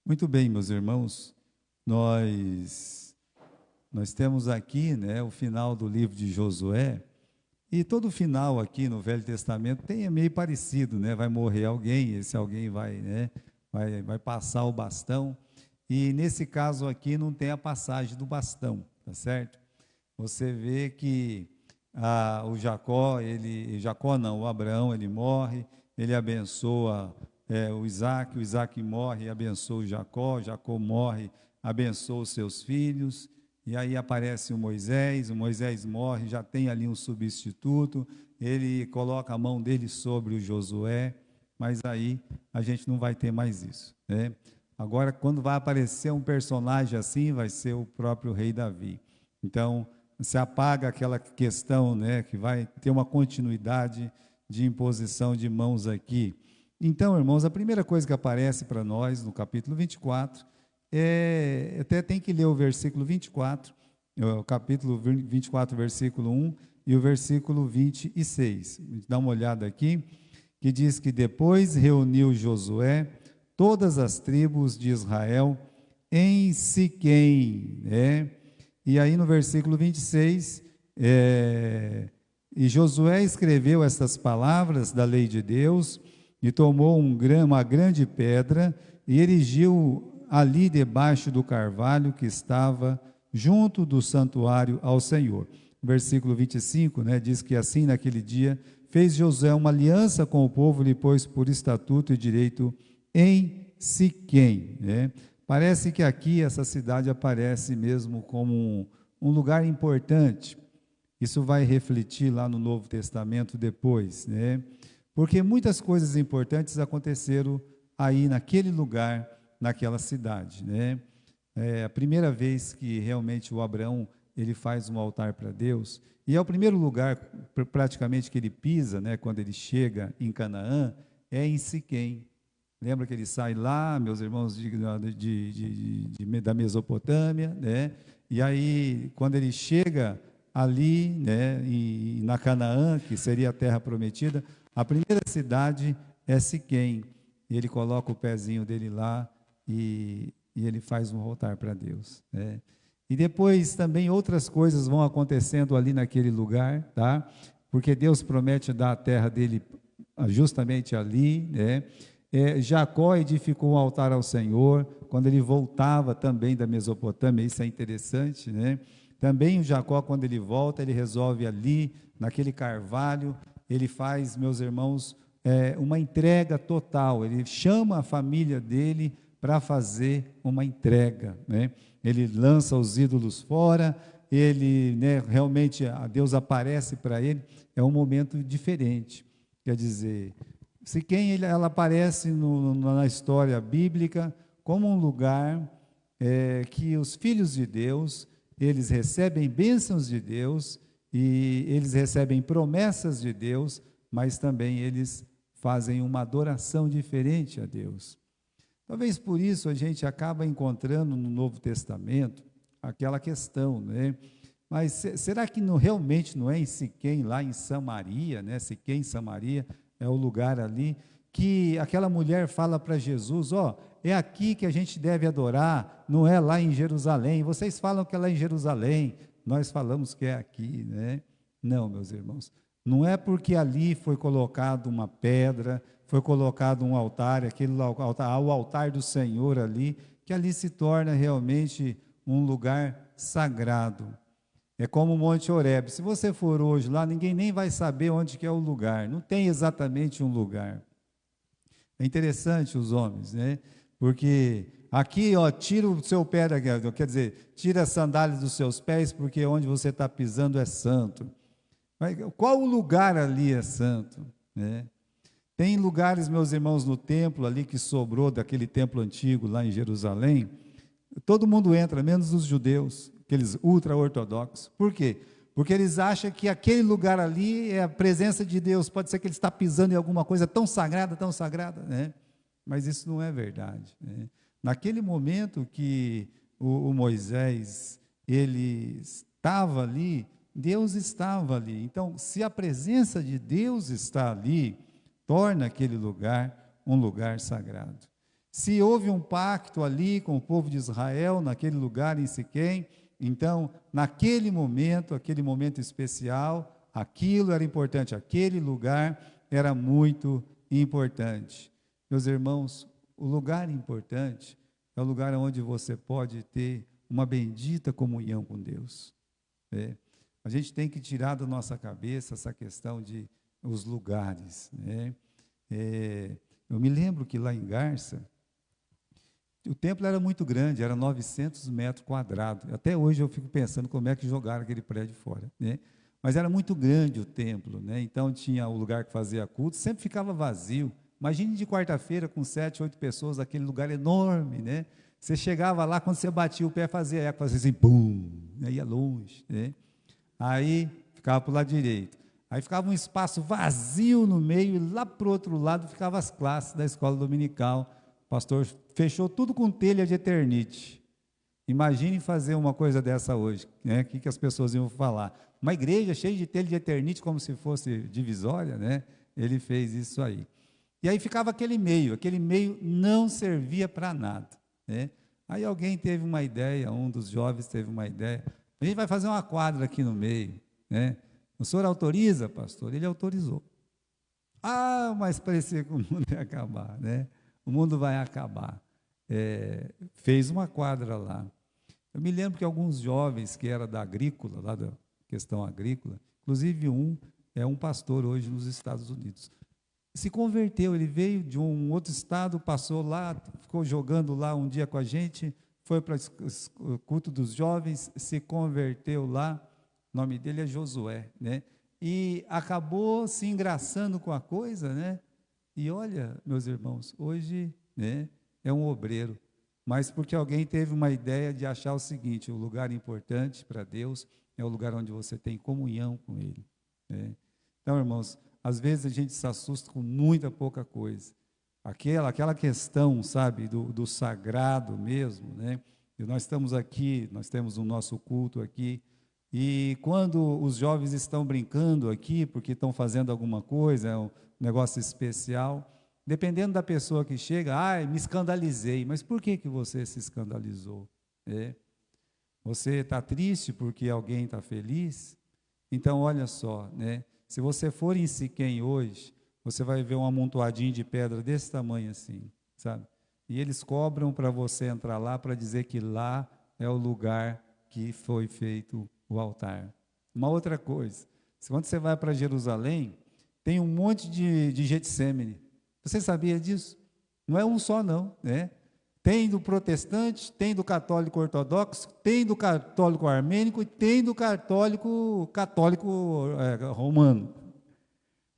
Muito bem, meus irmãos, nós temos aqui, né, o final do livro de Josué, e todo final aqui no Velho Testamento é meio parecido, né? Vai morrer alguém, esse alguém vai, né, vai passar o bastão, e nesse caso aqui não tem a passagem do bastão, tá certo? Você vê que o Jacó, Jacó não, o Abraão, ele morre, ele abençoa o Isaac morre, abençoa o Jacó morre, abençoa os seus filhos, e aí aparece o Moisés morre, já tem ali um substituto, ele coloca a mão dele sobre o Josué, mas aí a gente não vai ter mais isso, né? Agora, quando vai aparecer um personagem assim, vai ser o próprio rei Davi. Então, se apaga aquela questão, né, que vai ter uma continuidade de imposição de mãos aqui. Então, irmãos, a primeira coisa que aparece para nós no capítulo 24 até tem que ler o versículo 24, o capítulo 24, versículo 1 e o versículo 26. Dá uma olhada aqui, que diz que depois reuniu Josué todas as tribos de Israel em Siquém, né? E aí no versículo 26, e Josué escreveu estas palavras da lei de Deus, e tomou uma grande pedra, e erigiu ali debaixo do carvalho que estava junto do santuário ao Senhor. Versículo 25, né, diz que assim naquele dia fez Josué uma aliança com o povo, lhe pôs por estatuto e direito em Siquém, né? Parece que aqui essa cidade aparece mesmo como um lugar importante. Isso vai refletir lá no Novo Testamento depois, né? Porque muitas coisas importantes aconteceram aí naquele lugar, naquela cidade, né? É a primeira vez que realmente o Abraão ele faz um altar para Deus, e é o primeiro lugar praticamente que ele pisa, né? Quando ele chega em Canaã, é em Siquém. Lembra que ele sai lá, meus irmãos, da Mesopotâmia, né? E aí, quando ele chega ali, né, na Canaã, que seria a terra prometida, a primeira cidade é Siquém. E ele coloca o pezinho dele lá e ele faz um altar para Deus, né? E depois também outras coisas vão acontecendo ali naquele lugar, tá? Porque Deus promete dar a terra dele justamente ali, né? Jacó edificou um altar ao Senhor, quando ele voltava também da Mesopotâmia, isso é interessante, né? Também o Jacó, quando ele volta, ele resolve ali, naquele carvalho, ele faz, meus irmãos, uma entrega total, ele chama a família dele para fazer uma entrega, né? Ele lança os ídolos fora, ele, né, realmente, Deus aparece para ele, é um momento diferente, quer dizer, Siquém, ela aparece na história bíblica como um lugar que os filhos de Deus, eles recebem bênçãos de Deus, e eles recebem promessas de Deus, mas também eles fazem uma adoração diferente a Deus. Talvez por isso a gente acaba encontrando no Novo Testamento aquela questão, né? Mas será que realmente não é em Siquém, lá em Samaria, né? Siquém, Samaria, é o lugar ali que aquela mulher fala para Jesus, é aqui que a gente deve adorar, não é lá em Jerusalém. Vocês falam que é lá em Jerusalém, nós falamos que é aqui, né? Não, meus irmãos, não é porque ali foi colocado uma pedra, foi colocado um altar, aquele altar, o altar do Senhor ali, que ali se torna realmente um lugar sagrado. É como o Monte Horebe. Se você for hoje lá, ninguém nem vai saber onde que é o lugar. Não tem exatamente um lugar. É interessante os homens, né? Porque aqui, tira o seu pé daqui, quer dizer, tira as sandálias dos seus pés, porque onde você está pisando é santo. Mas qual o lugar ali é santo, né? Tem lugares, meus irmãos, no templo ali que sobrou daquele templo antigo lá em Jerusalém. Todo mundo entra, menos os judeus, aqueles ultra-ortodoxos. Por quê? Porque eles acham que aquele lugar ali é a presença de Deus. Pode ser que ele está pisando em alguma coisa tão sagrada, né? Mas isso não é verdade, né? Naquele momento que o Moisés, ele estava ali, Deus estava ali. Então, se a presença de Deus está ali, torna aquele lugar um lugar sagrado. Se houve um pacto ali com o povo de Israel, naquele lugar em Siquém, então, naquele momento especial, aquilo era importante, aquele lugar era muito importante. Meus irmãos, o lugar importante é o lugar onde você pode ter uma bendita comunhão com Deus. Né? A gente tem que tirar da nossa cabeça essa questão de os lugares. Né? Eu me lembro que lá em Garça, o templo era muito grande, era 900 metros quadrados. Até hoje eu fico pensando como é que jogaram aquele prédio fora. Né? Mas era muito grande o templo, né? Então tinha o lugar que fazia culto, sempre ficava vazio. Imagine de quarta-feira com 7, 8 pessoas, aquele lugar enorme, né? Você chegava lá, quando você batia o pé, fazia eco, fazia assim, pum, ia longe, né? Aí ficava para o lado direito. Aí ficava um espaço vazio no meio, e lá para o outro lado ficavam as classes da escola dominical. O pastor fechou tudo com telha de eternite. Imagine fazer uma coisa dessa hoje, né? O que as pessoas iam falar? Uma igreja cheia de telha de eternite, como se fosse divisória, né? Ele fez isso aí. E aí ficava aquele meio não servia para nada. Né? Aí alguém teve uma ideia, um dos jovens teve uma ideia, a gente vai fazer uma quadra aqui no meio. Né? O senhor autoriza, pastor? Ele autorizou. Ah, mas parecia que o mundo ia acabar. Né? O mundo vai acabar. Fez uma quadra lá. Eu me lembro que alguns jovens que eram da agrícola, lá da questão agrícola, inclusive um é um pastor hoje nos Estados Unidos, se converteu, ele veio de um outro estado, passou lá, ficou jogando lá um dia com a gente, foi para o culto dos jovens, se converteu lá, o nome dele é Josué, né? E acabou se engraçando com a coisa, né? E olha, meus irmãos, hoje, né, é um obreiro, mas porque alguém teve uma ideia de achar o seguinte: o lugar importante para Deus é o lugar onde você tem comunhão com Ele. Né? Então, irmãos, às vezes a gente se assusta com muita pouca coisa. Aquela questão, sabe, do sagrado mesmo, né? E nós estamos aqui, nós temos o nosso culto aqui, e quando os jovens estão brincando aqui, porque estão fazendo alguma coisa, é um negócio especial, dependendo da pessoa que chega, me escandalizei. Mas por que você se escandalizou? Você está triste porque alguém está feliz? Então, olha só, né? Se você for em Siquém hoje, você vai ver um amontoadinho de pedra desse tamanho assim, sabe? E eles cobram para você entrar lá para dizer que lá é o lugar que foi feito o altar. Uma outra coisa, quando você vai para Jerusalém, tem um monte de Getsêmani. Você sabia disso? Não é um só não, né? Tem do protestante, tem do católico ortodoxo, tem do católico armênico e tem do católico romano.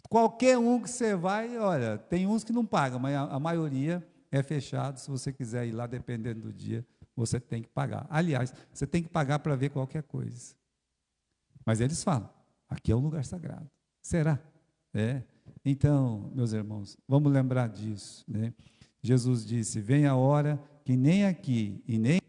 Qualquer um que você vai, olha, tem uns que não pagam, mas a maioria é fechado. Se você quiser ir lá, dependendo do dia, você tem que pagar. Aliás, você tem que pagar para ver qualquer coisa. Mas eles falam, aqui é um lugar sagrado. Será? Então, meus irmãos, vamos lembrar disso, né? Jesus disse, vem a hora que nem aqui e nem...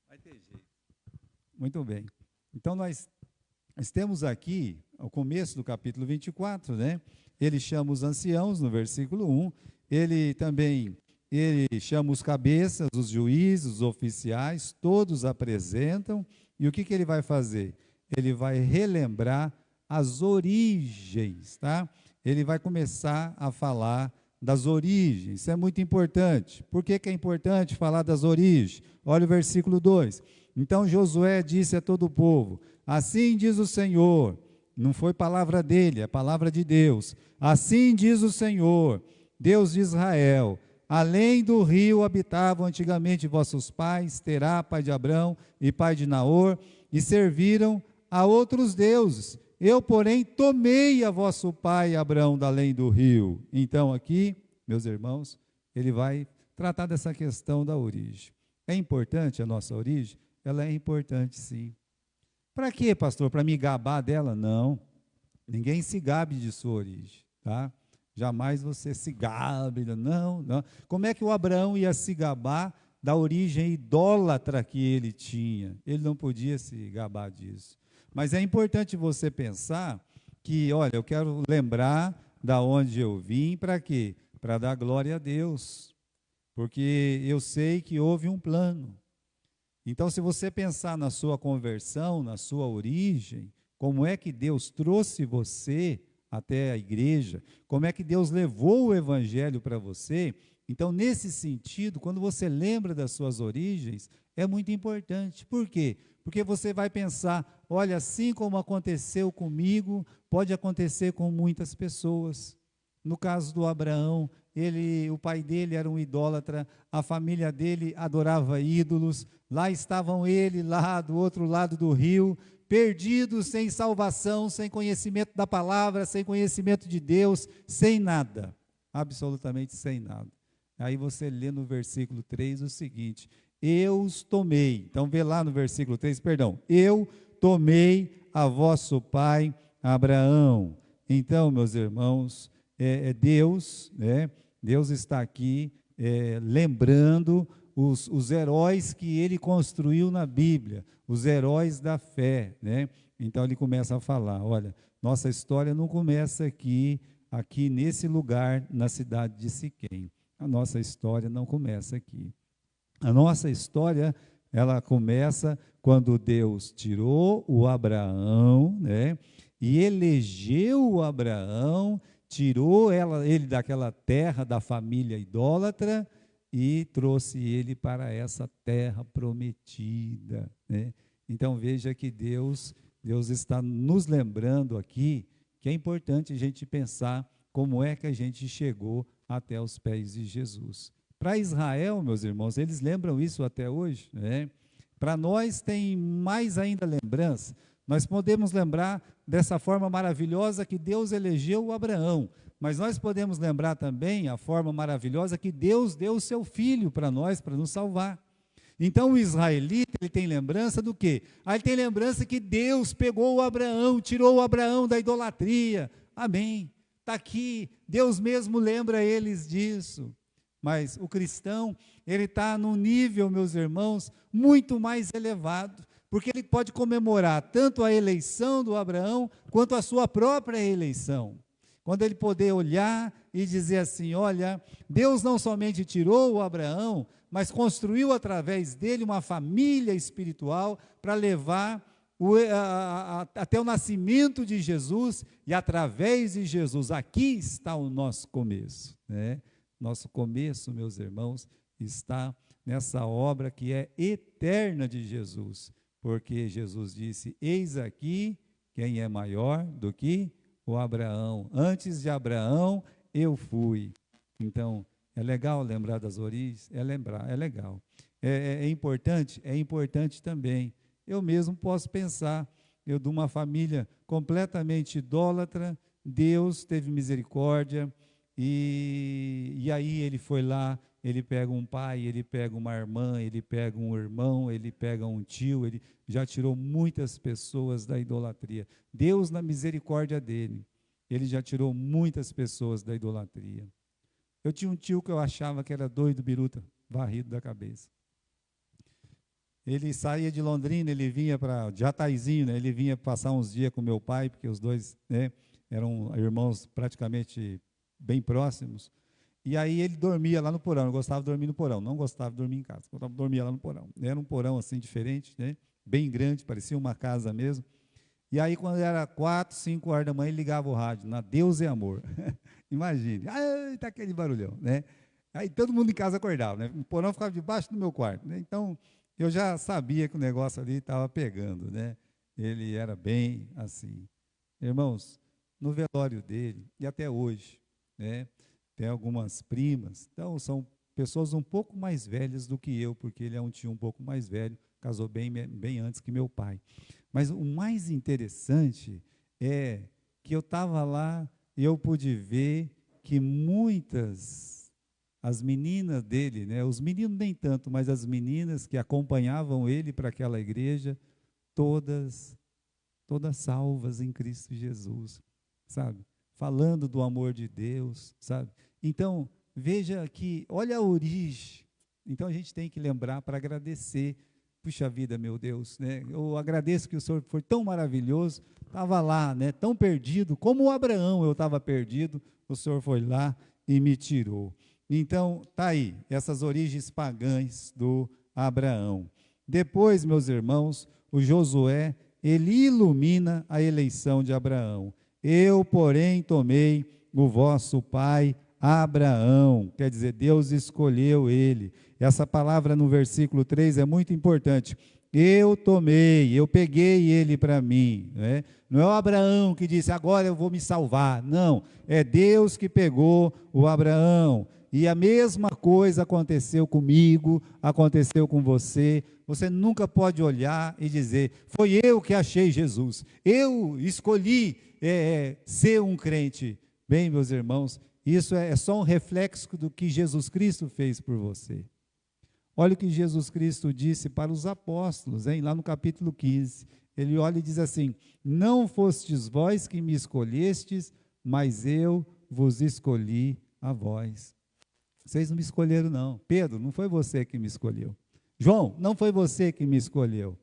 Vai ter jeito. Muito bem. Então, nós temos aqui, ao começo do capítulo 24, né? Ele chama os anciãos, no versículo 1, ele chama os cabeças, os juízes, os oficiais, todos apresentam, e o que ele vai fazer? Ele vai relembrar as origens, tá? Ele vai começar a falar das origens, isso é muito importante. Por que é importante falar das origens? Olha o versículo 2. Então Josué disse a todo o povo, assim diz o Senhor, não foi palavra dele, é palavra de Deus. Assim diz o Senhor, Deus de Israel, além do rio habitavam antigamente vossos pais, Terá, pai de Abrão e pai de Naor, e serviram a outros deuses. Eu, porém, tomei a vosso pai Abrão da além do rio. Então aqui, meus irmãos, ele vai tratar dessa questão da origem. É importante a nossa origem? Ela é importante, sim. Para quê, pastor? Para me gabar dela? Não. Ninguém se gabe de sua origem, tá? Jamais você se gabe, não, não. Como é que o Abraão ia se gabar da origem idólatra que ele tinha? Ele não podia se gabar disso. Mas é importante você pensar que, olha, eu quero lembrar da onde eu vim, para quê? Para dar glória a Deus, porque eu sei que houve um plano. Então, se você pensar na sua conversão, na sua origem, como é que Deus trouxe você até a igreja, como é que Deus levou o evangelho para você, então, nesse sentido, quando você lembra das suas origens, é muito importante. Por quê? Porque você vai pensar, olha, assim como aconteceu comigo, pode acontecer com muitas pessoas. No caso do Abraão, o pai dele era um idólatra, a família dele adorava ídolos, lá estavam ele, lá do outro lado do rio, perdidos, sem salvação, sem conhecimento da palavra, sem conhecimento de Deus, sem nada, absolutamente sem nada. Aí você lê no versículo 3 o seguinte: eu os tomei, então vê lá no versículo 3, perdão, eu tomei a vosso pai Abraão. Então, meus irmãos, Deus, né? Deus está aqui lembrando os heróis que ele construiu na Bíblia, os heróis da fé, né? Então ele começa a falar, olha, nossa história não começa aqui nesse lugar, na cidade de Siquém. A nossa história não começa aqui. A nossa história, ela começa quando Deus tirou o Abraão, né? E elegeu o Abraão, tirou ele daquela terra da família idólatra e trouxe ele para essa terra prometida, né? Então veja que Deus está nos lembrando aqui que é importante a gente pensar como é que a gente chegou até os pés de Jesus. Para Israel, meus irmãos, eles lembram isso até hoje, né? Para nós tem mais ainda lembrança. Nós podemos lembrar dessa forma maravilhosa que Deus elegeu o Abraão, mas nós podemos lembrar também a forma maravilhosa que Deus deu o seu filho para nós, para nos salvar. Então o israelita, ele tem lembrança do quê? Ele tem lembrança que Deus pegou o Abraão, tirou o Abraão da idolatria. Amém. Está aqui, Deus mesmo lembra eles disso. Mas o cristão, ele está num nível, meus irmãos, muito mais elevado, porque ele pode comemorar tanto a eleição do Abraão, quanto a sua própria eleição. Quando ele poder olhar e dizer assim, olha, Deus não somente tirou o Abraão, mas construiu através dele uma família espiritual para levar até o nascimento de Jesus, e através de Jesus, aqui está o nosso começo, né? Nosso começo, meus irmãos, está nessa obra que é eterna de Jesus, porque Jesus disse, eis aqui quem é maior do que o Abraão, antes de Abraão eu fui. Então, é legal lembrar das origens, é legal. É importante também. Eu mesmo posso pensar, eu de uma família completamente idólatra, Deus teve misericórdia, e aí ele foi lá, ele pega um pai, ele pega uma irmã, ele pega um irmão, ele pega um tio, ele já tirou muitas pessoas da idolatria. Deus, na misericórdia dele, ele já tirou muitas pessoas da idolatria. Eu tinha um tio que eu achava que era doido, biruta, varrido da cabeça. Ele saía de Londrina, ele vinha para Jataizinho, né? Ele vinha passar uns dias com meu pai, porque os dois, né, eram irmãos praticamente bem próximos. E aí ele dormia lá no porão. Eu gostava de dormir no porão, não gostava de dormir em casa. Eu dormia lá no porão. Era um porão assim diferente, né? Bem grande, parecia uma casa mesmo. E aí quando era 4, 5 horas da manhã, ele ligava o rádio, na Deus é Amor. Imagine, tá aquele barulhão, né? Aí todo mundo em casa acordava, né? O porão ficava debaixo do meu quarto, né? Então eu já sabia que o negócio ali estava pegando, né? Ele era bem assim. Irmãos, no velório dele, e até hoje, né? Tem algumas primas, então são pessoas um pouco mais velhas do que eu, porque ele é um tio um pouco mais velho, casou bem antes que meu pai. Mas o mais interessante é que eu estava lá e eu pude ver que as meninas dele, né, os meninos nem tanto, mas as meninas que acompanhavam ele para aquela igreja, todas salvas em Cristo Jesus, sabe? falando do amor de Deus, sabe? Então, veja que, olha a origem. Então, a gente tem que lembrar para agradecer. Puxa vida, meu Deus, né? Eu agradeço que o Senhor foi tão maravilhoso, estava lá, né? Tão perdido, como o Abraão eu estava perdido, o Senhor foi lá e me tirou. Então, tá aí, essas origens pagãs do Abraão. Depois, meus irmãos, o Josué, ele ilumina a eleição de Abraão. Eu, porém, tomei o vosso pai Abraão, quer dizer, Deus escolheu ele. Essa palavra no versículo 3 é muito importante. Eu tomei, eu peguei ele para mim. Né? Não é o Abraão que disse, agora eu vou me salvar. Não, é Deus que pegou o Abraão. E a mesma coisa aconteceu comigo, aconteceu com você. Você nunca pode olhar e dizer, foi eu que achei Jesus. Eu escolhi ser um crente. Bem, meus irmãos, isso é só um reflexo do que Jesus Cristo fez por você. Olha o que Jesus Cristo disse para os apóstolos, hein? Lá no capítulo 15. Ele olha e diz assim, não fostes vós que me escolhestes, mas eu vos escolhi a vós. Vocês não me escolheram, não. Pedro, não foi você que me escolheu. João, não foi você que me escolheu.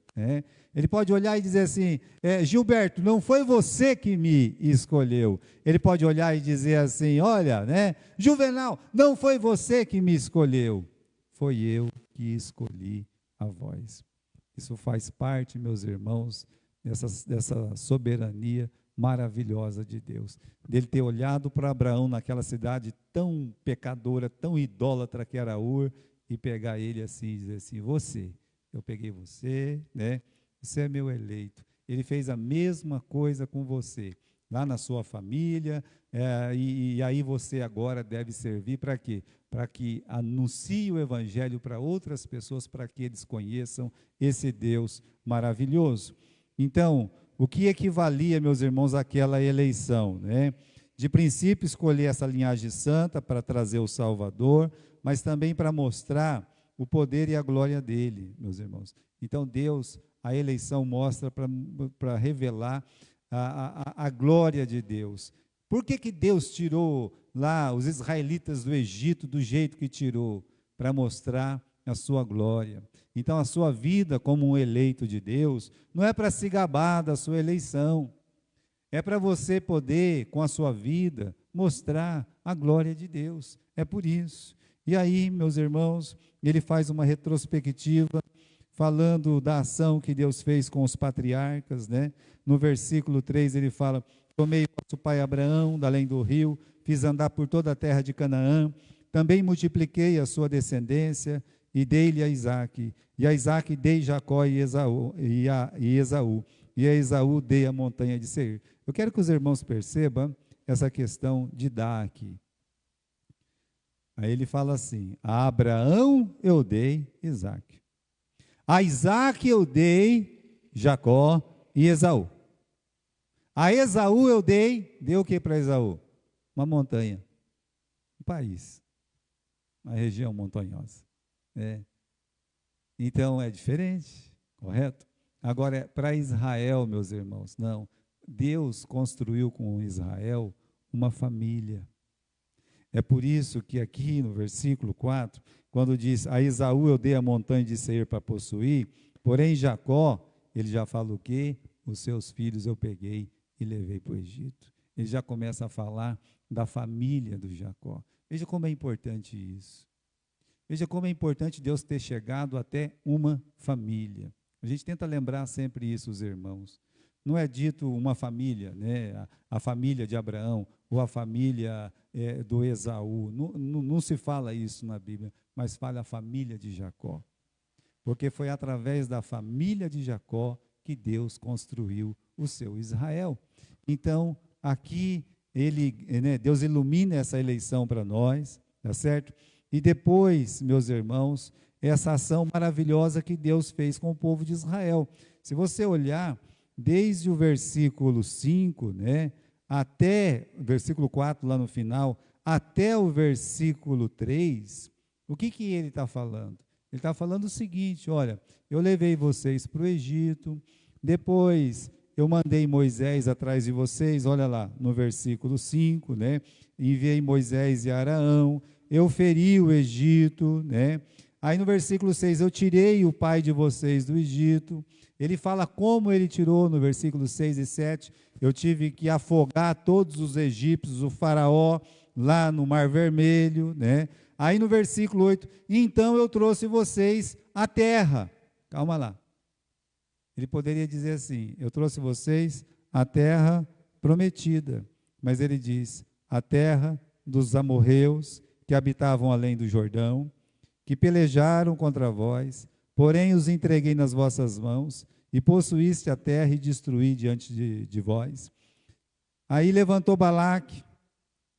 Ele pode olhar e dizer assim, Gilberto, não foi você que me escolheu. Ele pode olhar e dizer assim, olha, né, Juvenal, não foi você que me escolheu. Foi eu que escolhi a vós. Isso faz parte, meus irmãos, dessa soberania maravilhosa de Deus, dele ter olhado para Abraão naquela cidade tão pecadora, tão idólatra que era Ur, e pegar ele assim e dizer assim, eu peguei você, né? Você é meu eleito. Ele fez a mesma coisa com você, lá na sua família, e aí você agora deve servir para quê? Para que anuncie o evangelho para outras pessoas, para que eles conheçam esse Deus maravilhoso. Então, o que equivalia, meus irmãos, àquela eleição, né? De princípio, escolher essa linhagem santa para trazer o Salvador, mas também para mostrar o poder e a glória dele, meus irmãos. Então, Deus, a eleição mostra para revelar a glória de Deus. Por que Deus tirou lá os israelitas do Egito do jeito que tirou? Para mostrar a sua glória. Então, a sua vida como um eleito de Deus, não é para se gabar da sua eleição, é para você poder, com a sua vida, mostrar a glória de Deus. É por isso. E aí, meus irmãos, ele faz uma retrospectiva, falando da ação que Deus fez com os patriarcas, né? No versículo 3 ele fala, tomei vosso pai Abraão, da além do rio, fiz andar por toda a terra de Canaã, também multipliquei a sua descendência, e dei-lhe a Isaque, e a Isaque dei Jacó e Esaú, e a Esaú dei a montanha de Seir. Eu quero que os irmãos percebam essa questão de dar aqui. Aí ele fala assim, a Abraão eu dei Isaque, a Isaque eu dei Jacó e Esaú. A Esaú eu dei o que para Esaú? Uma montanha, um país, uma região montanhosa. Então é diferente, correto? Agora, para Israel, meus irmãos, não. Deus construiu com Israel uma família. É por isso que aqui no versículo 4, quando diz, a Esaú eu dei a montanha de Seir para possuir, porém Jacó, ele já fala o quê? Os seus filhos eu peguei e levei para o Egito. Ele já começa a falar da família do Jacó. Veja como é importante isso. Veja como é importante Deus ter chegado até uma família. A gente tenta lembrar sempre isso, os irmãos. Não é dito uma família, né? A família de Abraão ou a família do Esaú. Não se fala isso na Bíblia, mas fala a família de Jacó. Porque foi através da família de Jacó que Deus construiu o seu Israel. Então, aqui, Deus ilumina essa eleição para nós, tá certo? E depois, meus irmãos, essa ação maravilhosa que Deus fez com o povo de Israel. Se você olhar, desde o versículo 5, né, até o versículo 4, lá no final, até o versículo 3, o que ele está falando? Ele está falando o seguinte, olha, eu levei vocês para o Egito, depois eu mandei Moisés atrás de vocês, olha lá, no versículo 5, né? Enviei Moisés e Arão, eu feri o Egito, né? Aí no versículo 6, eu tirei o pai de vocês do Egito. Ele fala como ele tirou no versículo 6 e 7. Eu tive que afogar todos os egípcios, o faraó, lá no Mar Vermelho, né? Aí no versículo 8, então eu trouxe vocês à terra. Calma lá. Ele poderia dizer assim, eu trouxe vocês à terra prometida. Mas ele diz, a terra dos amorreus, que habitavam além do Jordão, que pelejaram contra vós, porém os entreguei nas vossas mãos, e possuíste a terra e destruí diante de vós. Aí levantou Balaque,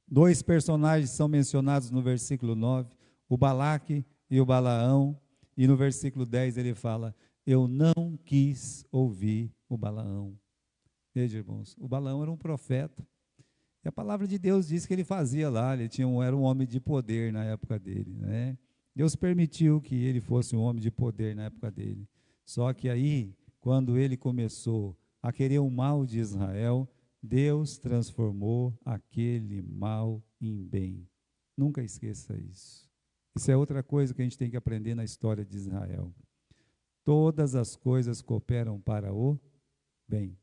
dois personagens são mencionados no versículo 9, o Balaque e o Balaão, e no versículo 10 ele fala, eu não quis ouvir o Balaão. Veja, irmãos, o Balaão era um profeta, e a palavra de Deus diz que ele fazia lá, era um homem de poder na época dele, né? Deus permitiu que ele fosse um homem de poder na época dele. Só que aí, quando ele começou a querer o mal de Israel, Deus transformou aquele mal em bem. Nunca esqueça isso. Isso é outra coisa que a gente tem que aprender na história de Israel. Todas as coisas cooperam para o bem.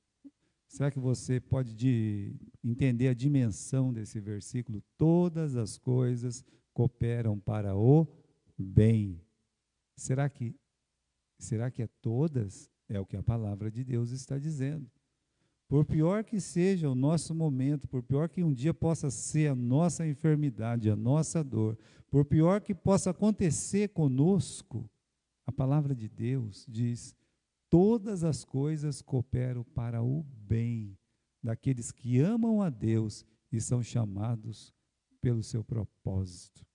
Será que você pode entender a dimensão desse versículo? Todas as coisas cooperam para o bem. Será que é todas? É o que a palavra de Deus está dizendo. Por pior que seja o nosso momento, por pior que um dia possa ser a nossa enfermidade, a nossa dor, por pior que possa acontecer conosco, a palavra de Deus diz, todas as coisas cooperam para o bem daqueles que amam a Deus e são chamados pelo seu propósito.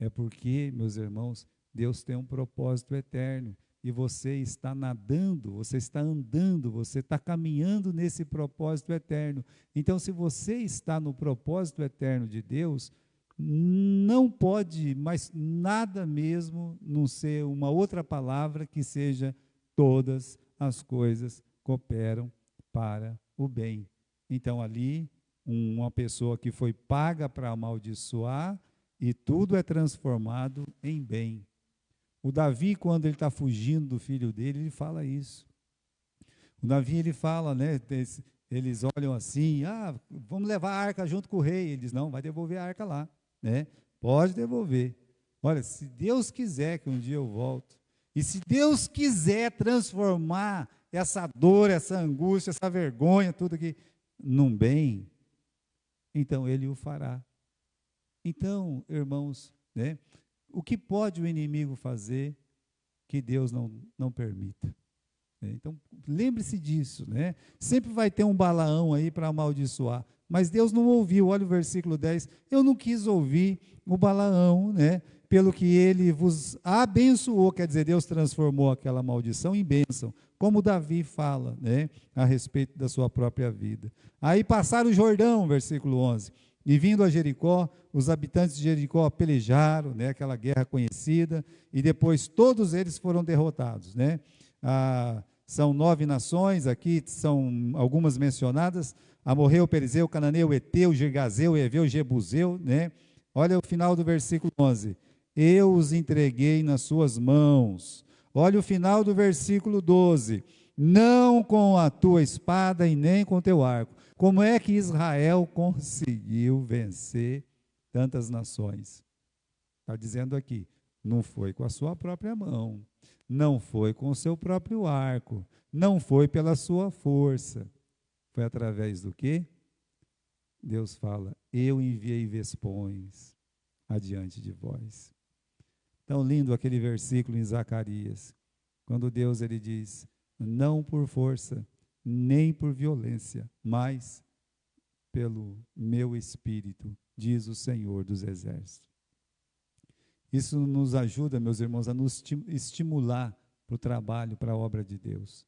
É porque, meus irmãos, Deus tem um propósito eterno e você está nadando, você está andando, você está caminhando nesse propósito eterno. Então, se você está no propósito eterno de Deus, não pode mais nada mesmo não ser uma outra palavra que seja todas as coisas cooperam para o bem. Então, ali, uma pessoa que foi paga para amaldiçoar, e tudo é transformado em bem. O Davi, quando ele está fugindo do filho dele, ele fala isso. O Davi, ele fala, né, eles olham assim, vamos levar a arca junto com o rei. Ele diz, não, vai devolver a arca lá, né? Pode devolver. Olha, se Deus quiser que um dia eu volto, e se Deus quiser transformar essa dor, essa angústia, essa vergonha, tudo aqui, num bem, então Ele o fará. Então, irmãos, né, o que pode o inimigo fazer que Deus não permita? Então, lembre-se disso, né? Sempre vai ter um Balaão aí para amaldiçoar, mas Deus não ouviu. Olha o versículo 10, eu não quis ouvir o Balaão, né? Pelo que ele vos abençoou, quer dizer, Deus transformou aquela maldição em bênção, como Davi fala, né? A respeito da sua própria vida. Aí passaram o Jordão, versículo 11, e vindo a Jericó, os habitantes de Jericó pelejaram, né? Aquela guerra conhecida, e depois todos eles foram derrotados, né? São 9 nações, aqui são algumas mencionadas, amorreu, perizeu, cananeu, eteu, girgazeu, eveu, jebuseu, né? Olha o final do versículo 11, eu os entreguei nas suas mãos. Olha o final do versículo 12, não com a tua espada e nem com o teu arco. Como é que Israel conseguiu vencer tantas nações? Está dizendo aqui, não foi com a sua própria mão, não foi com o seu próprio arco, não foi pela sua força. Foi através do quê? Deus fala, eu enviei vespões adiante de vós. Tão lindo aquele versículo em Zacarias, quando Deus ele diz, não por força, nem por violência, mas pelo meu Espírito, diz o Senhor dos Exércitos. Isso nos ajuda, meus irmãos, a nos estimular para o trabalho, para a obra de Deus,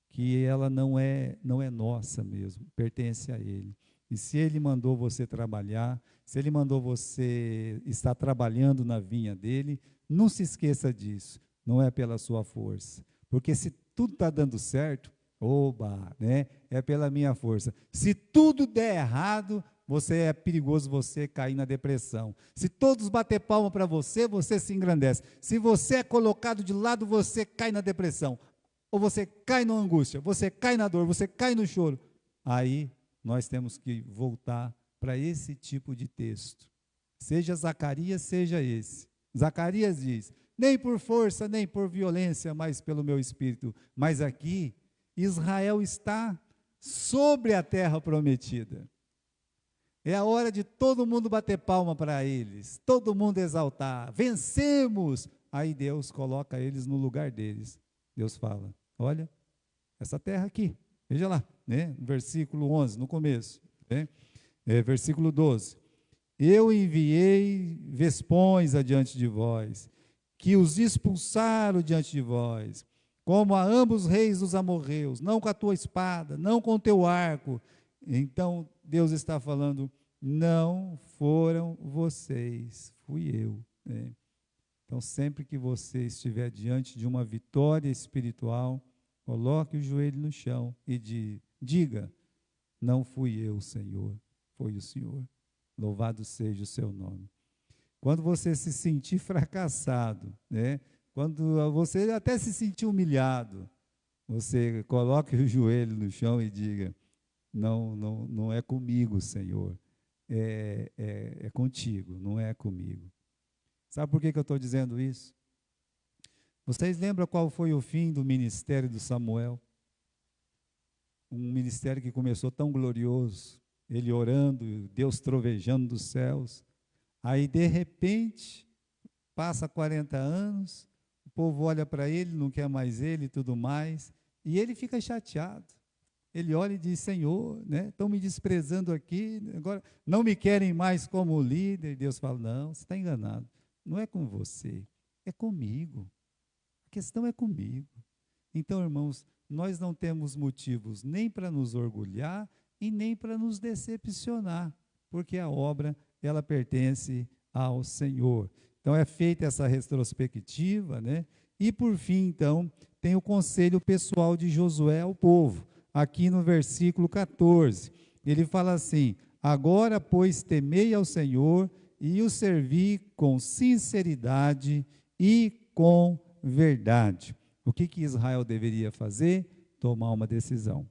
que ela não é nossa mesmo, pertence a Ele. E se Ele mandou você trabalhar, se Ele mandou você estar trabalhando na vinha dEle, não se esqueça disso, não é pela sua força. Porque se tudo está dando certo, Oba, né? É pela minha força. Se tudo der errado, é perigoso você cair na depressão. Se todos bater palma para você, você se engrandece. Se você é colocado de lado, você cai na depressão. Ou você cai na angústia, você cai na dor, você cai no choro. Aí nós temos que voltar para esse tipo de texto. Seja Zacarias, seja esse. Zacarias diz: nem por força, nem por violência, mas pelo meu espírito. Mas aqui, Israel está sobre a terra prometida. É a hora de todo mundo bater palma para eles, todo mundo exaltar. Vencemos! Aí Deus coloca eles no lugar deles. Deus fala: olha, essa terra aqui, veja lá, né? Versículo 11, no começo, né? Versículo 12. Eu enviei vespões adiante de vós, que os expulsaram diante de vós, como a ambos reis dos amorreus, não com a tua espada, não com o teu arco. Então, Deus está falando: não foram vocês, fui eu. Né? Então, sempre que você estiver diante de uma vitória espiritual, coloque o joelho no chão e diga: não fui eu, Senhor, foi o Senhor. Louvado seja o seu nome. Quando você se sentir fracassado, né? Quando você até se sentir humilhado, você coloque o joelho no chão e diga: não é comigo, Senhor, é contigo, não é comigo. Sabe por que eu estou dizendo isso? Vocês lembram qual foi o fim do ministério de Samuel? Um ministério que começou tão glorioso, ele orando, Deus trovejando dos céus. Aí, de repente, passa 40 anos, o povo olha para ele, não quer mais ele e tudo mais, e ele fica chateado. Ele olha e diz: Senhor, né, estão me desprezando aqui, agora não me querem mais como líder. Deus fala: não, você está enganado, não é com você, é comigo. A questão é comigo. Então, irmãos, nós não temos motivos nem para nos orgulhar e nem para nos decepcionar, porque a obra, ela pertence ao Senhor. Então, é feita essa retrospectiva, né? E, por fim, então, tem o conselho pessoal de Josué ao povo. Aqui no versículo 14, ele fala assim: agora, pois, temei ao Senhor e o servi com sinceridade e com verdade. O que Israel deveria fazer? Tomar uma decisão.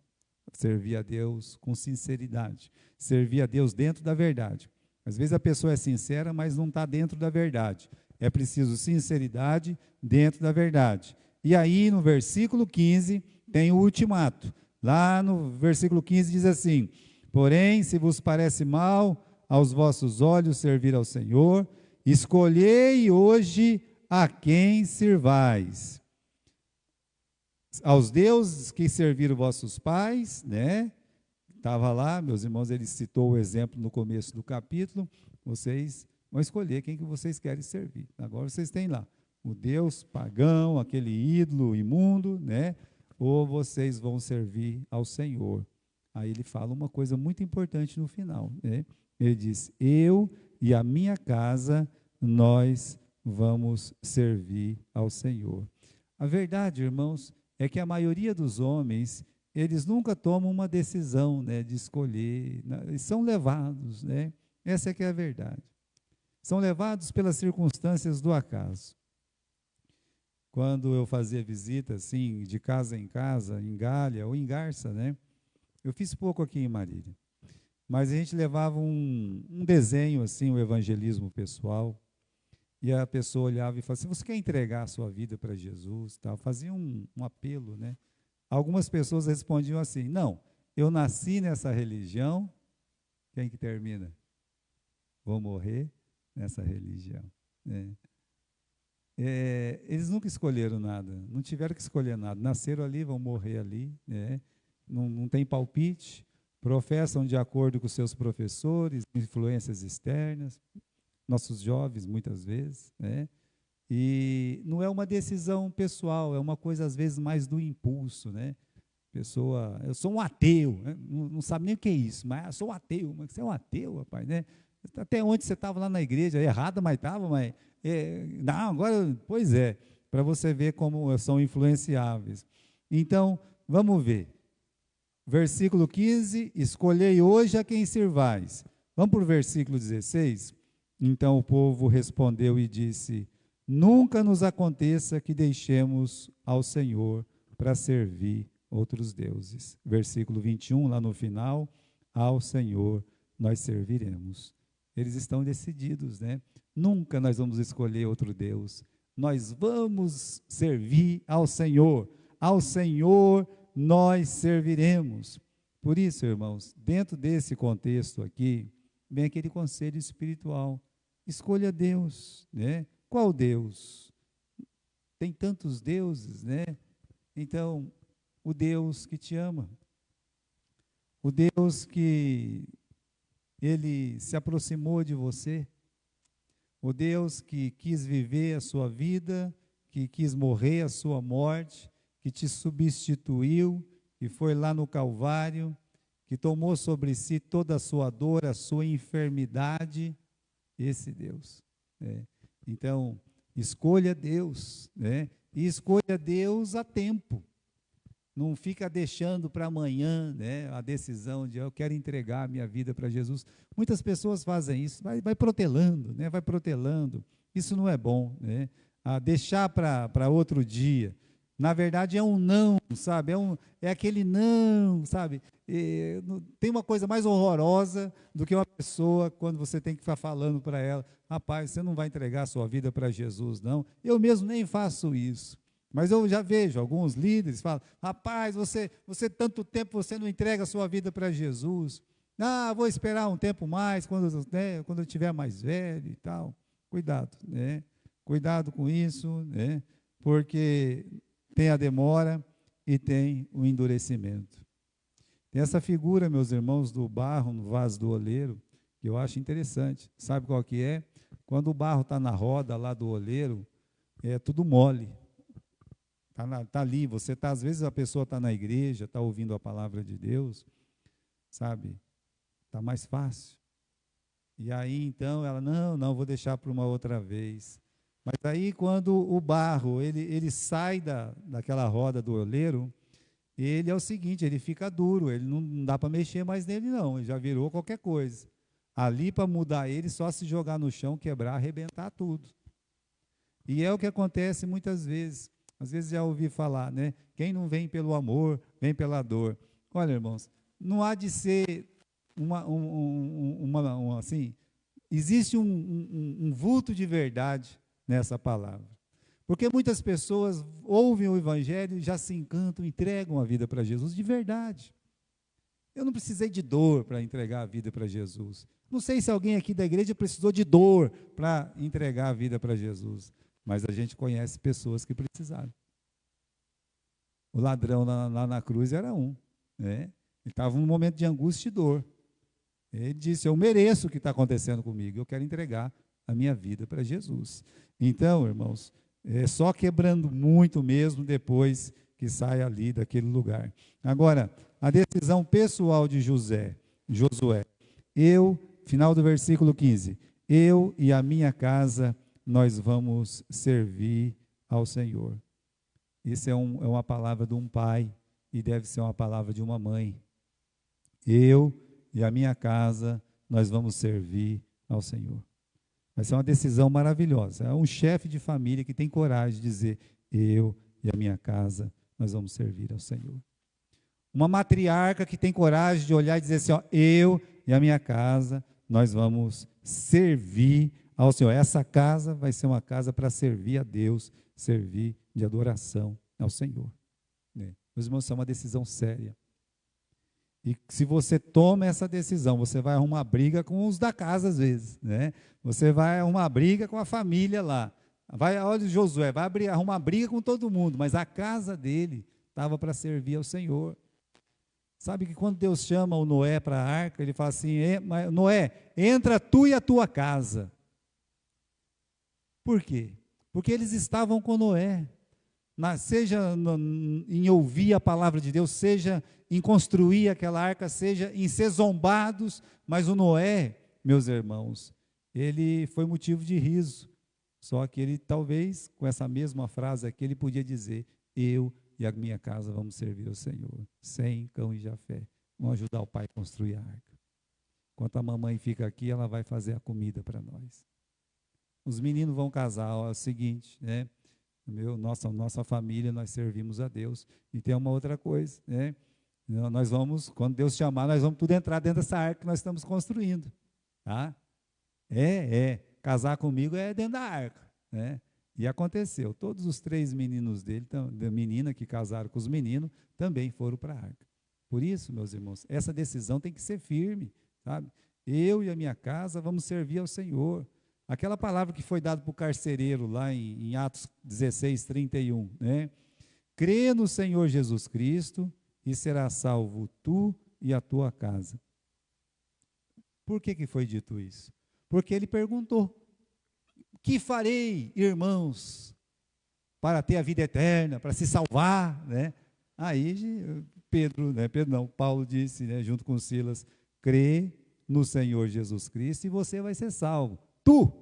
Servir a Deus com sinceridade. Servir a Deus dentro da verdade. Às vezes a pessoa é sincera, mas não está dentro da verdade. É preciso sinceridade dentro da verdade. E aí, no versículo 15, tem o ultimato. Lá no versículo 15 diz assim: porém, se vos parece mal aos vossos olhos servir ao Senhor, escolhei hoje a quem sirvais. Aos deuses que serviram vossos pais, né? Estava lá, meus irmãos, ele citou o exemplo no começo do capítulo. Vocês vão escolher quem que vocês querem servir. Agora vocês têm lá o Deus pagão, aquele ídolo imundo, né? Ou vocês vão servir ao Senhor. Aí ele fala uma coisa muito importante no final, né? Ele diz: eu e a minha casa, nós vamos servir ao Senhor. A verdade, irmãos, é que a maioria dos homens, eles nunca tomam uma decisão, né, de escolher, eles são levados, né? Essa é que é a verdade. São levados pelas circunstâncias do acaso. Quando eu fazia visita, assim, de casa, em Galha ou em Garça, né? Eu fiz pouco aqui em Marília, mas a gente levava um desenho, assim, o evangelismo pessoal, e a pessoa olhava e falava assim: você quer entregar a sua vida para Jesus? Tal. Fazia um apelo, né? Algumas pessoas respondiam assim: não, eu nasci nessa religião. Quem que termina? Vou morrer nessa religião. Né? Eles nunca escolheram nada, não tiveram que escolher nada. Nasceram ali, vão morrer ali. Né? Não tem palpite, professam de acordo com seus professores, influências externas. Nossos jovens, muitas vezes, né? E não é uma decisão pessoal, é uma coisa, às vezes, mais do impulso, né? Pessoa, eu sou um ateu, né? Não sabe nem o que é isso, mas eu sou um ateu. Mas você é um ateu, rapaz, né? Até onde você estava lá na igreja, errado, mas estava, mas... não, agora, pois é, para você ver como são influenciáveis. Então, vamos ver. Versículo 15, escolhei hoje a quem servais. Vamos para o versículo 16? Então o povo respondeu e disse: nunca nos aconteça que deixemos ao Senhor para servir outros deuses. Versículo 21, lá no final, ao Senhor nós serviremos. Eles estão decididos, né? Nunca nós vamos escolher outro Deus. Nós vamos servir ao Senhor. Ao Senhor nós serviremos. Por isso, irmãos, dentro desse contexto aqui, vem aquele conselho espiritual. Escolha Deus, né? Qual Deus? Tem tantos deuses, né? Então, o Deus que te ama. O Deus que ele se aproximou de você. O Deus que quis viver a sua vida, que quis morrer a sua morte, que te substituiu, que foi lá no Calvário, que tomou sobre si toda a sua dor, a sua enfermidade, esse Deus. Né? Então, escolha Deus, né? E escolha Deus a tempo. Não fica deixando para amanhã, né, a decisão de eu quero entregar a minha vida para Jesus. Muitas pessoas fazem isso, vai protelando, né, vai protelando. Isso não é bom, né? Deixar para outro dia. Na verdade é um não, sabe? É aquele não, sabe? Tem uma coisa mais horrorosa do que uma pessoa quando você tem que ficar falando para ela: rapaz, você não vai entregar a sua vida para Jesus, não. Eu mesmo nem faço isso. Mas eu já vejo alguns líderes falam: rapaz, você tanto tempo você não entrega a sua vida para Jesus. Vou esperar um tempo mais, quando eu estiver mais velho e tal. Cuidado, né? Cuidado com isso, né? Porque tem a demora e tem o endurecimento. Tem essa figura, meus irmãos, do barro no vaso do oleiro, que eu acho interessante. Sabe qual que é? Quando o barro está na roda lá do oleiro, é tudo mole. Tá ali, às vezes a pessoa está na igreja, está ouvindo a palavra de Deus, sabe? Está mais fácil. E aí, então, ela, não, vou deixar para uma outra vez. Mas aí, quando o barro, ele sai daquela roda do oleiro, ele é o seguinte, ele fica duro, ele não dá para mexer mais nele, não, ele já virou qualquer coisa. Ali, para mudar ele, só se jogar no chão, quebrar, arrebentar tudo. E é o que acontece muitas vezes. Às vezes já ouvi falar, né? Quem não vem pelo amor, vem pela dor. Olha, irmãos, não há de ser assim, existe um vulto de verdade nessa palavra. Porque muitas pessoas ouvem o Evangelho e já se encantam, entregam a vida para Jesus de verdade. Eu não precisei de dor para entregar a vida para Jesus. Não sei se alguém aqui da igreja precisou de dor para entregar a vida para Jesus. Mas a gente conhece pessoas que precisaram. O ladrão lá na cruz era um, né? Ele estava num momento de angústia e dor. Ele disse: eu mereço o que está acontecendo comigo, eu quero entregar a minha vida para Jesus. Então, irmãos, é só quebrando muito mesmo depois que sai ali daquele lugar. Agora, a decisão pessoal de Josué, final do versículo 15, eu e a minha casa nós vamos servir ao Senhor. Isso é uma palavra de um pai e deve ser uma palavra de uma mãe. Eu e a minha casa, nós vamos servir ao Senhor. Vai ser uma decisão maravilhosa. É um chefe de família que tem coragem de dizer: eu e a minha casa, nós vamos servir ao Senhor. Uma matriarca que tem coragem de olhar e dizer assim: eu e a minha casa, nós vamos servir ao Senhor. Essa casa vai ser uma casa para servir a Deus, servir de adoração ao Senhor. Meus irmãos, isso é uma decisão séria. E se você toma essa decisão, você vai arrumar briga com os da casa às vezes, né? Você vai arrumar briga com a família lá. Olha Josué, vai arrumar briga com todo mundo, mas a casa dele estava para servir ao Senhor. Sabe que quando Deus chama o Noé para a arca, ele fala assim: Noé, entra tu e a tua casa. Por quê? Porque eles estavam com Noé. Seja em ouvir a palavra de Deus, seja em construir aquela arca, seja em ser zombados, mas o Noé, meus irmãos, ele foi motivo de riso. Só que ele talvez, com essa mesma frase aqui, ele podia dizer: eu e a minha casa vamos servir ao Senhor. Sem, Cão e Jafé. Vamos ajudar o pai a construir a arca. Enquanto a mamãe fica aqui, ela vai fazer a comida para nós. Os meninos vão casar, ó, é o seguinte, né? Nossa família, nós servimos a Deus. E tem uma outra coisa, né? Nós vamos, quando Deus chamar, nós vamos tudo entrar dentro dessa arca que nós estamos construindo. Tá? Casar comigo é dentro da arca, né? E aconteceu, todos os 3 meninos dele, da menina que casaram com os meninos, também foram para a arca. Por isso, meus irmãos, essa decisão tem que ser firme, sabe? Eu e a minha casa vamos servir ao Senhor. Aquela palavra que foi dada para o carcereiro lá em Atos 16, 31, né? Crê no Senhor Jesus Cristo e serás salvo tu e a tua casa. Por que foi dito isso? Porque ele perguntou: que farei, irmãos, para ter a vida eterna, para se salvar, né? Aí Paulo disse, né, junto com Silas: crê no Senhor Jesus Cristo e você vai ser salvo, tu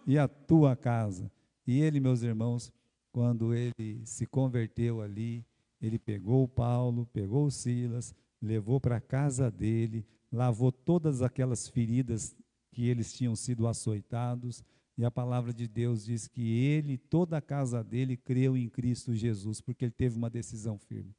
e a tua casa. E ele, meus irmãos, quando ele se converteu ali, ele pegou Paulo, pegou Silas, levou para a casa dele, lavou todas aquelas feridas que eles tinham sido açoitados, e a palavra de Deus diz que ele e toda a casa dele creu em Cristo Jesus, porque ele teve uma decisão firme.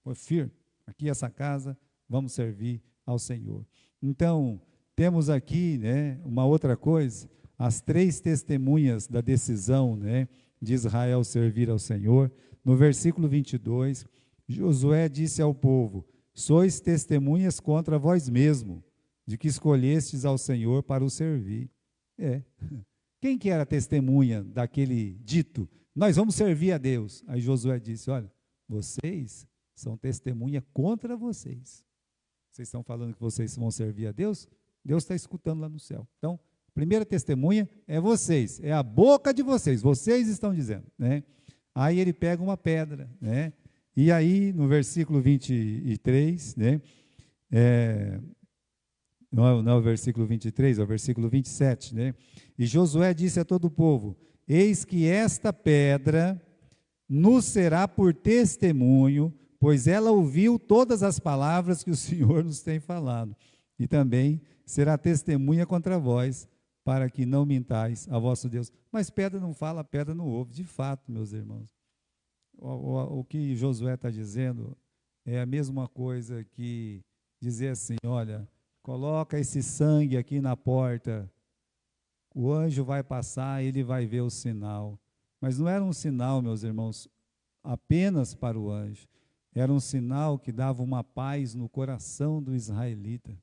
Foi firme, aqui essa casa, vamos servir ao Senhor. Então, temos aqui, né, uma outra coisa, as 3 testemunhas da decisão, né, de Israel servir ao Senhor. No versículo 22, Josué disse ao povo: sois testemunhas contra vós mesmo, de que escolhestes ao Senhor para o servir. Quem que era testemunha daquele dito? Nós vamos servir a Deus. Aí Josué disse: olha, vocês são testemunha contra vocês. Vocês estão falando que vocês vão servir a Deus? Deus está escutando lá no céu. Então, a primeira testemunha é vocês, é a boca de vocês, vocês estão dizendo, né? Aí ele pega uma pedra, né? E aí, no versículo 23, né? Não é o versículo 23, é o versículo 27, né? E Josué disse a todo o povo: eis que esta pedra nos será por testemunho, pois ela ouviu todas as palavras que o Senhor nos tem falado, e também será testemunha contra vós, para que não mintais a vosso Deus. Mas pedra não fala, pedra não ouve. De fato, meus irmãos, o que Josué está dizendo é a mesma coisa que dizer assim: olha, coloca esse sangue aqui na porta, o anjo vai passar, ele vai ver o sinal. Mas não era um sinal, meus irmãos, apenas para o anjo. Era um sinal que dava uma paz no coração do israelita.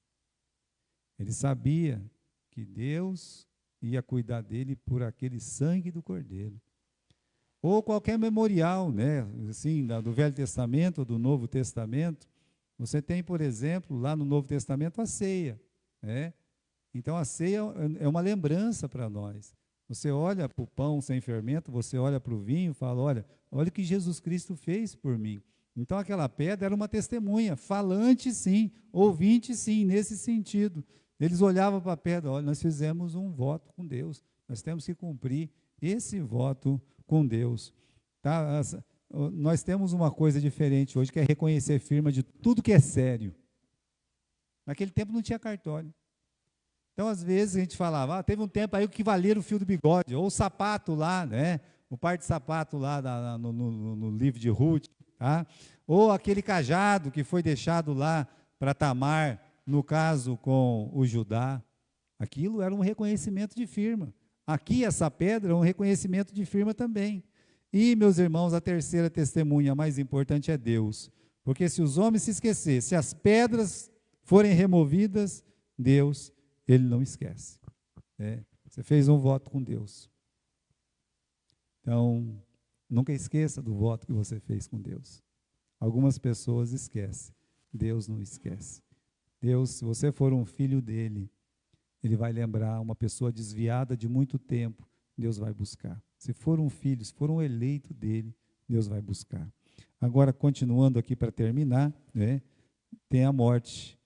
Ele sabia que Deus ia cuidar dele por aquele sangue do cordeiro. Ou qualquer memorial, né, assim, do Velho Testamento ou do Novo Testamento. Você tem, por exemplo, lá no Novo Testamento, a ceia, né? Então, a ceia é uma lembrança para nós. Você olha para o pão sem fermento, você olha para o vinho e fala: olha o que Jesus Cristo fez por mim. Então, aquela pedra era uma testemunha, falante sim, ouvinte sim, nesse sentido. Eles olhavam para a pedra: olha, nós fizemos um voto com Deus, nós temos que cumprir esse voto com Deus. Tá? Nós temos uma coisa diferente hoje, que é reconhecer firma de tudo que é sério. Naquele tempo não tinha cartório. Então, às vezes, a gente falava: teve um tempo aí que valia o fio do bigode, ou o sapato lá, né? O par de sapato lá no livro de Ruth, tá? Ou aquele cajado que foi deixado lá para Tamar, no caso com o Judá. Aquilo era um reconhecimento de firma. Aqui, essa pedra é um reconhecimento de firma também. E, meus irmãos, a terceira testemunha mais importante é Deus. Porque se os homens se esquecerem, se as pedras forem removidas, Deus, Ele não esquece. Você fez um voto com Deus. Então, nunca esqueça do voto que você fez com Deus. Algumas pessoas esquecem. Deus não esquece. Deus, se você for um filho dele, Ele vai lembrar. Uma pessoa desviada de muito tempo, Deus vai buscar. Se for um filho, se for um eleito dele, Deus vai buscar. Agora, continuando aqui para terminar, né, tem a morte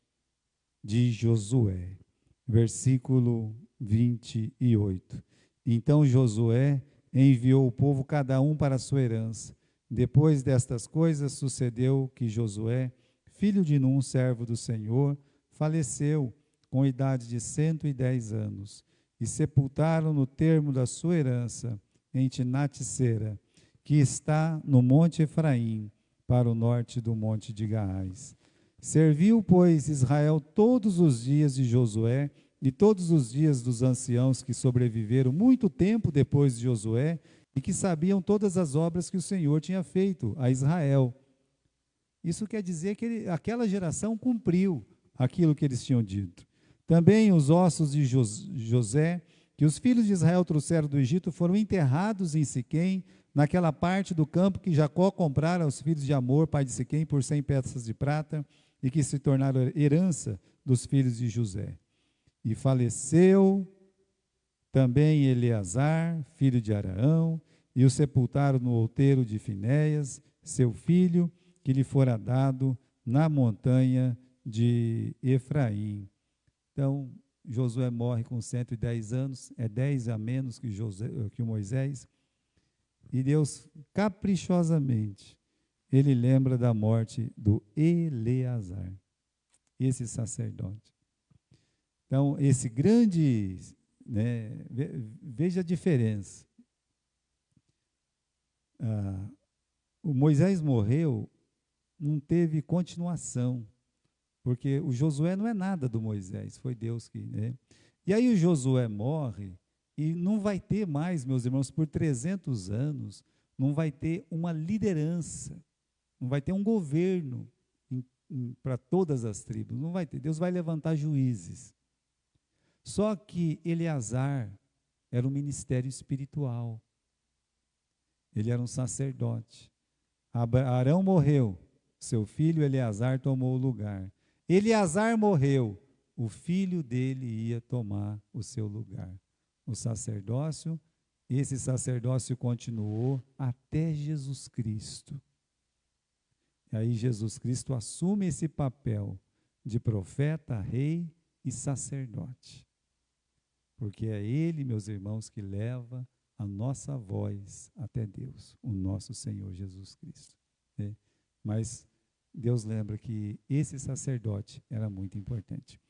de Josué. Versículo 28. Então Josué enviou o povo cada um para a sua herança, Depois destas coisas, sucedeu que Josué, filho de Num, servo do Senhor, faleceu com idade de 110 anos, e sepultaram no termo da sua herança, em Timnat-Sera, que está no monte Efraim, para o norte do monte de Gaás. Serviu, pois, Israel todos os dias de Josué e todos os dias dos anciãos que sobreviveram muito tempo depois de Josué e que sabiam todas as obras que o Senhor tinha feito a Israel. Isso quer dizer que aquela geração cumpriu aquilo que eles tinham dito. Também os ossos de José, que os filhos de Israel trouxeram do Egito, foram enterrados em Siquém, naquela parte do campo que Jacó comprara aos filhos de Amor, pai de Siquém, por 100 peças de prata, e que se tornaram herança dos filhos de José. E faleceu também Eleazar, filho de Araão, e o sepultaram no outeiro de Finéias, seu filho, que lhe fora dado na montanha de Efraim. Então, Josué morre com 110 anos, é 10 a menos que Moisés, e Deus, caprichosamente, ele lembra da morte do Eleazar, esse sacerdote. Então, esse grande, né, veja a diferença. O Moisés morreu, não teve continuação, porque o Josué não é nada do Moisés, foi Deus que, né? E aí o Josué morre e não vai ter mais, meus irmãos, por 300 anos, não vai ter uma liderança, não vai ter um governo para todas as tribos, não vai ter. Deus vai levantar juízes. Só que Eleazar era um ministério espiritual. Ele era um sacerdote. Arão morreu, seu filho Eleazar tomou o lugar. Eleazar morreu, o filho dele ia tomar o seu lugar. O sacerdócio, esse sacerdócio continuou até Jesus Cristo. E aí Jesus Cristo assume esse papel de profeta, rei e sacerdote. Porque é Ele, meus irmãos, que leva a nossa voz até Deus, o nosso Senhor Jesus Cristo. Né? Mas Deus lembra que esse sacerdote era muito importante.